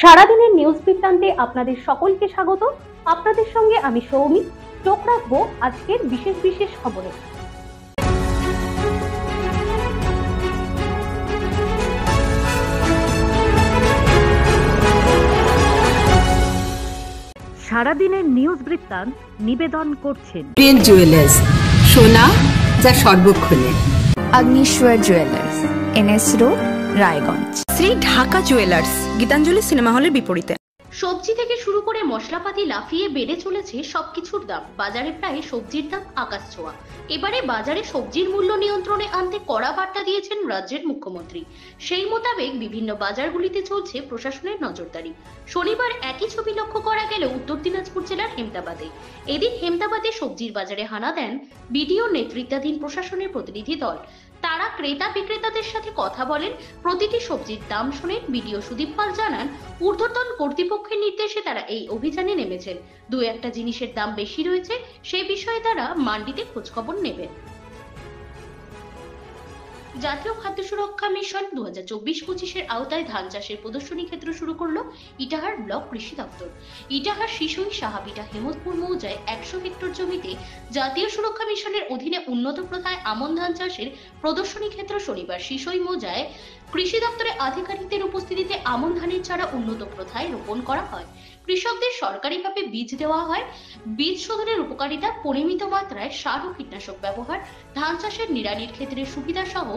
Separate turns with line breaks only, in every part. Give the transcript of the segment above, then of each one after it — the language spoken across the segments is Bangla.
সারাদিনের নিউজ বৃত্তান্তে আপনাদের সকলকে স্বাগত। আপনাদের সঙ্গে আমি সৌমি। চোখ রাখবো আজকের বিশেষ বিশেষ খবরে। সারাদিনের নিউজ বৃত্তান্ত নিবেদন করছেন
প্রিন্ট জুয়েলার্স, সোনা যা সর্বক্ষণে।
Agnishwar jewellers, NS road, Raiganj.
Shri Dhaka jewellers, Gitanjali cinema হলের বিপরীতে।
সবজি থেকে শুরু করে মশলাপাতি লাফিয়ে বেড়ে চলেছে সবকিছুর দাম। বাজারে প্রায় সবজির দাম আকাশ ছোঁয়া। এবারে বাজারে সবজির মূল্য নিয়ন্ত্রণে আনতে কড়া বার্তা দিয়েছেন রাজ্যের মুখ্যমন্ত্রী। সেই মোতাবেক বিভিন্ন বাজারগুলিতে চলছে প্রশাসনের নজরদারি। শনিবার একই ছবি লক্ষ্য করা গেল উত্তর দিনাজপুর জেলার হেমতাবাদে। এদিন হেমতাবাদে সবজির বাজারে হানা দেন বিডিও নেতৃত্বাধীন প্রশাসনের প্রতিনিধি দল। তারা ক্রেতা বিক্রেতাদের সাথে কথা বলেন। প্রতিটি সবজির দাম শোনেন। বিডিও সুদীপ পাল জানান, ঊর্ধ্বতন কর্তৃপক্ষের নির্দেশে তারা এই অভিযানে নেমেছেন। দু একটা জিনিসের দাম বেশি রয়েছে, সেই বিষয়ে তারা মান্ডিতে খোঁজখবর নেবেন। জাতীয় খাদ্য সুরক্ষা মিশন 2024-25-এর আওতায় ধান চাষের প্রদর্শনী ক্ষেত্র শুরু করলো ইটাহার ব্লক কৃষি দপ্তর। ইটাহার শিশুই সাহাবিটা হেমতপুর মৌজায় 100 হেক্টর জমিতে জাতীয় সুরক্ষা মিশনের অধীনে উন্নত প্রথায় আমন ধান চাষের প্রদর্শনী ক্ষেত্র শনিবার শিশুই মৌজায় কৃষি দপ্তরের আধিকারিকদের উপস্থিতিতে আমন ধানের চারা উন্নত প্রথায় রোপণ করা হয়। কৃষকদের সরকারিভাবে বীজ দেওয়া হয়। বীজ শোধনের উপকারিতা, পরিমিত মাত্রায় সার ও কীটনাশক ব্যবহার, ধান চাষের নিড়ানির ক্ষেত্রে সুবিধা সহ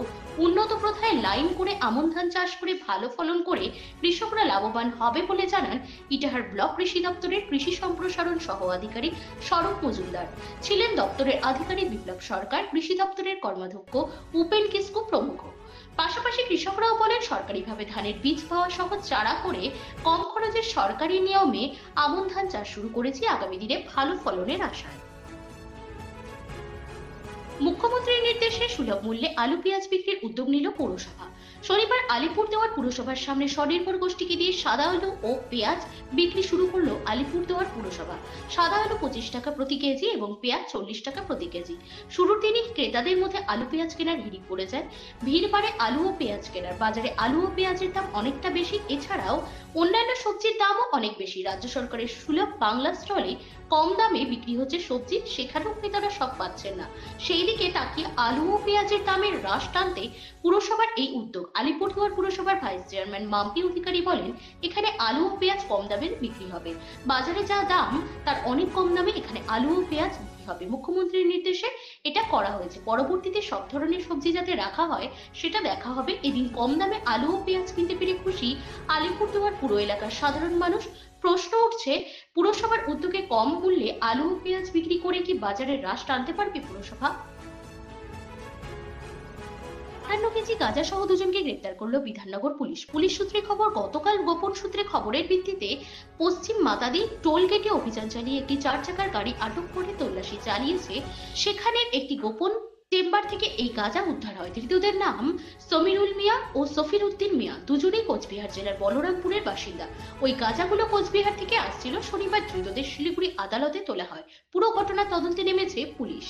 উন্নত প্রথায় লাইন করে আমন ধান চাষ করে ভালো ফলন করে কৃষকরা লাভবান হবে বলে জানান ইটাহার ব্লক কৃষি দপ্তরের কৃষি সম্প্রসারণ সহ আধিকারিক স্বরূপ মজুমদার। ছিলেন দপ্তরের আধিকারিক বিপ্লব সরকার, কৃষি দপ্তরের কর্মাধ্যক্ষ উপেন কিসকু প্রমুখ। পাশাপাশি কৃষকরাও বলেন, সরকারিভাবে ধানের বীজ পাওয়া সহ চারা করে কম খরচে সরকারি নিয়মে আমন ধান চাষ শুরু করেছি, আগামী দিনে ভালো ফলনের আশায়। মুখ্যমন্ত্রীর নির্দেশে সুলভ মূল্যে আলু পেঁয়াজ বিক্রির উদ্যোগ নিল পৌরসভা। শনিবার আলিপুরদুয়ার পুরসভার সামনে স্বনির্ভর গোষ্ঠীকে দিয়ে সাদা আলু ও পেঁয়াজ বিক্রি শুরু করলো আলিপুরদুয়ার পুরসভা। সাদা আলু 25 টাকা প্রতি কেজি এবং পেঁয়াজ 40 টাকা প্রতি কেজি। শুরুর দিনই ক্রেতাদের মধ্যে আলু পেঁয়াজ কেনার হিড়িক পড়ে যায়। ভিড় বাড়ে আলু ও পেঁয়াজ কেনার। বাজারে আলু ও পেঁয়াজের দাম অনেকটা বেশি। এছাড়াও অন্যান্য সবজির দামও অনেক বেশি। রাজ্য সরকারের সুলভ বাংলা স্টলে কম দামে বিক্রি হচ্ছে সবজি, সেখানেও ক্রেতারা সব পাচ্ছেন না। সেই দিকে তাকিয়ে আলু ও পেঁয়াজের দামের হ্রাস টানতে পুরসভার এই উদ্যোগ। আলিপুরদুয়ার পুরসভার ভাইস চেয়ারম্যান মাম্পি অধিকারী বলেন, এখানে আলু ও পেঁয়াজ কম দামে বিক্রি হবে। বাজারে যা দাম তার অনেক কম দামে এখানে আলু ও পেঁয়াজ বিক্রি হবে। মুখ্যমন্ত্রীর নির্দেশে এটা করা হয়েছে। পরবর্তীতে সব ধরনের সবজি যাতে রাখা হয় সেটা দেখা হবে। এদিন কম দামে আলু ও পেঁয়াজ কিনতে পেরে খুশি আলিপুরদুয়ার পুরো এলাকার সাধারণ মানুষ। প্রশ্ন উঠছে, পুরসভার উদ্যোগে কম মূল্যে আলু ও পেঁয়াজ বিক্রি করে কি বাজারে হ্রাস টানতে পারবে পুরসভা? 58 কেজি গাঁজা সহ দুজনকে গ্রেপ্তার করলো বিধাননগর পুলিশ। পুলিশ সূত্রে খবর, গতকাল গোপন সূত্রে খবরের ভিত্তিতে পশ্চিম মাতাদি টোল গেটে অভিযান চালিয়ে একটি 4 চাকার গাড়ি আটক করে তল্লাশি চালিয়েছে। সেখানে একটি গোপন চেম্বার থেকে এই গাঁজা উদ্ধার হয়। ধৃতদের নাম সমীরুল মিয়া ও সফির উদ্দিন মিয়া, দুজনেই কোচবিহার জেলার বলরামপুরের বাসিন্দা। ওই গাঁজাগুলো কোচবিহার থেকে আসছিল। শনিবার ধৃতদের শিলিগুড়ি আদালতে তোলা হয়। পুরো ঘটনা তদন্তে নেমেছে পুলিশ।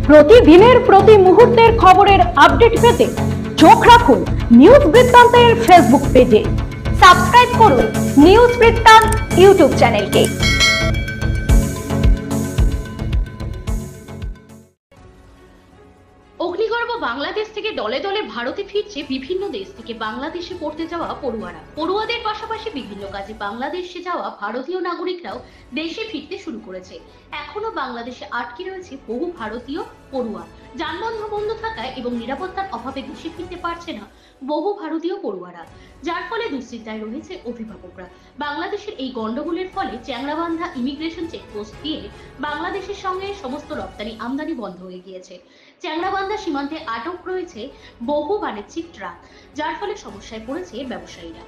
প্রতিদিনের প্রতি মুহূর্তের খবরের আপডেট পেতে চোখ রাখুন নিউজ বৃত্তান্তের ফেসবুক পেজে। সাবস্ক্রাইব করুন নিউজ বৃত্তান্ত ইউটিউব চ্যানেলকে।
অগ্নিগর্ভ বাংলাদেশ থেকে দলে দলে ভারতে ফিরছে বিভিন্ন দেশ থেকে বাংলাদেশে পড়তে যাওয়া পড়ুয়ারা। পড়ুয়াদের পাশাপাশি বিভিন্ন কাজে বাংলাদেশে যাওয়া ভারতীয় নাগরিকরাও দেশে ফিরতে শুরু করেছে। এখনো বাংলাদেশে আটকে রয়েছে বহু ভারতীয় পড়ুয়া। যানবাহন বন্ধ থাকায় এবং নিরাপত্তার অভাবে দেশে ফিরতে পারছে না বহু ভারতীয় পড়ুয়ারা, যার ফলে দুশ্চিন্তায় রয়েছে অভিভাবকরা। বাংলাদেশের এই গন্ডগোলের ফলে চ্যাংরাবান্ধা ইমিগ্রেশন চেকপোস্ট দিয়ে বাংলাদেশের সঙ্গে সমস্ত রপ্তানি আমদানি বন্ধ হয়ে গিয়েছে। চ্যাংরাবান্ধা সীমান্তে আটক রয়েছে বহু বাণিজ্যিক ট্রাক, যার ফলে সমস্যায় পড়েছে ব্যবসায়ীরা।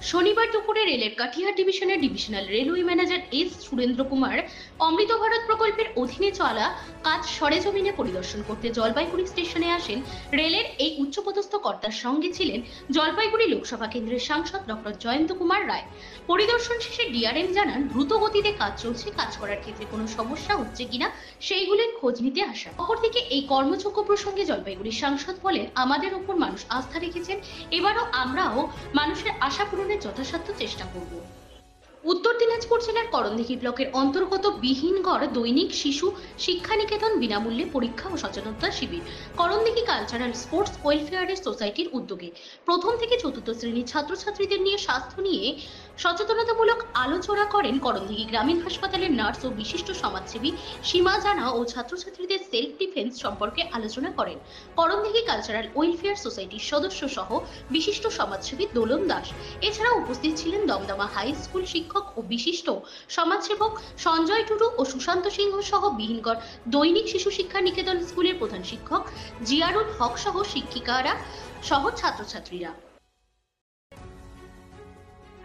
শনিবার দুপুরে রেলের কাটিহার ডিভিশনের divisional railway manager S Surendra Kumar Amrit Bharat প্রকল্পের অধীনে চলা কাজ সরেজমিনে পরিদর্শন করতে জলপাইগুড়ি স্টেশনে আসেন। রেলের এই উচ্চপদস্থ কর্তার সঙ্গে ছিলেন জলপাইগুড়ি লোকসভা কেন্দ্রের সাংসদ ডক্টর জয়ন্ত কুমার রায়। পরিদর্শন শেষে ডিআরএম জানান দ্রুত গতিতে কাজ চলছে, কাজ করার ক্ষেত্রে কোনো সমস্যা হচ্ছে কিনা সেইগুলির খোঁজ নিতে আসা। অপরদিকে এই কর্মযোগ্য প্রসঙ্গে জলপাইগুড়ির সাংসদ বলেন, আমাদের উপর মানুষ আস্থা রেখেছেন, এবারও আমরাও মানুষের আশা পূরণের যথাসাধ্য চেষ্টা করব। উত্তর দিনাজপুর জেলার করণদিঘি ব্লকের অন্তর্গত বিহীনগড় দৈনিক শিশু শিক্ষানিকেতন বিনামূল্যে পরীক্ষা ও সচেতনতা শিবির করণদিঘি কালচারাল স্পোর্টস ওয়েলফেয়ার সোসাইটির উদ্যোগে প্রথম থেকে চতুর্থ শ্রেণীর ছাত্রছাত্রীদের নিয়ে স্বাস্থ্য নিয়ে সচেতনতামূলক আলোচনা করেন করণদিঘি গ্রামীণ হাসপাতালের নার্স ও বিশিষ্ট সমাজসেবী সীমা জানা ও ছাত্রছাত্রীদের সেলফ ডিফেন্স সম্পর্কে আলোচনা করেন করণদিঘি কালচারাল ওয়েলফেয়ার সোসাইটির সদস্য সহ বিশিষ্ট সমাজসেবী দোলন দাস। এছাড়াও উপস্থিত ছিলেন দমদমা হাই স্কুল শিক্ষক ও বিশিষ্ট সমাজসেবক সঞ্জয় টুডু ও সুশান্ত সিংহ সহ বিহীনগড় দৈনিক শিশু শিক্ষা নিকেতন স্কুলের প্রধান শিক্ষক জিয়ারুল হক সহ শিক্ষিকারা সহ ছাত্রছাত্রীরা।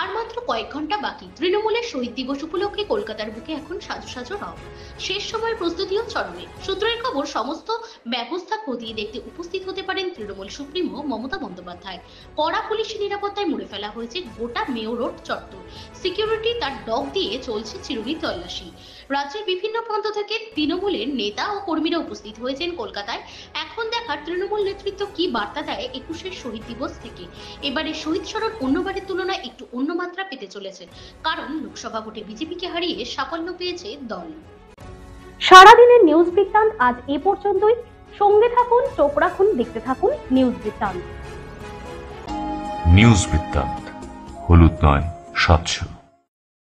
আর মাত্র কয়েক ঘন্টা বাকি তৃণমূলের শহীদ দিবস উপলক্ষে কলকাতার বুকে এখন সাজো সাজো রব। শেষ সময়ের প্রস্তুতিও চরমে। সূত্রের খবর, সমস্ত ব্যবস্থা খতিয়ে দেখতে উপস্থিত হতে পারেন তৃণমূল সুপ্রিমো মমতা বন্দ্যোপাধ্যায়। কড়া পুলিশি নিরাপত্তায় মুড়ে ফেলা হয়েছে গোটা মেয়র রোড চত্বর। সিকিউরিটি তার ডগ দিয়ে চলছে চিরুনি তল্লাশি। রাজ্যের বিভিন্ন প্রান্ত থেকে তৃণমূলের নেতা ও কর্মীরা উপস্থিত হয়েছেন কলকাতায়। এখন দেখার তৃণমূল নেতৃত্ব কি বার্তা দেয় 21 শহীদ দিবস থেকে। এবারে শহীদ স্মরণ অন্যবারের তুলনায় একটু অন্য মাত্রা পেতে চলেছে, কারণ লোকসভা ভোটে বিজেপিকে হারিয়ে সাফল্য পেয়েছে দল।
সারাদিনের নিউজ বৃত্তান্ত আজ এ পর্যন্তই। সঙ্গে থাকুন, চোখ রাখুন, দেখতে থাকুন নিউজ বৃত্তান্ত।
নিউজ বৃত্তান্ত, হলুদ নয়, স্বচ্ছ।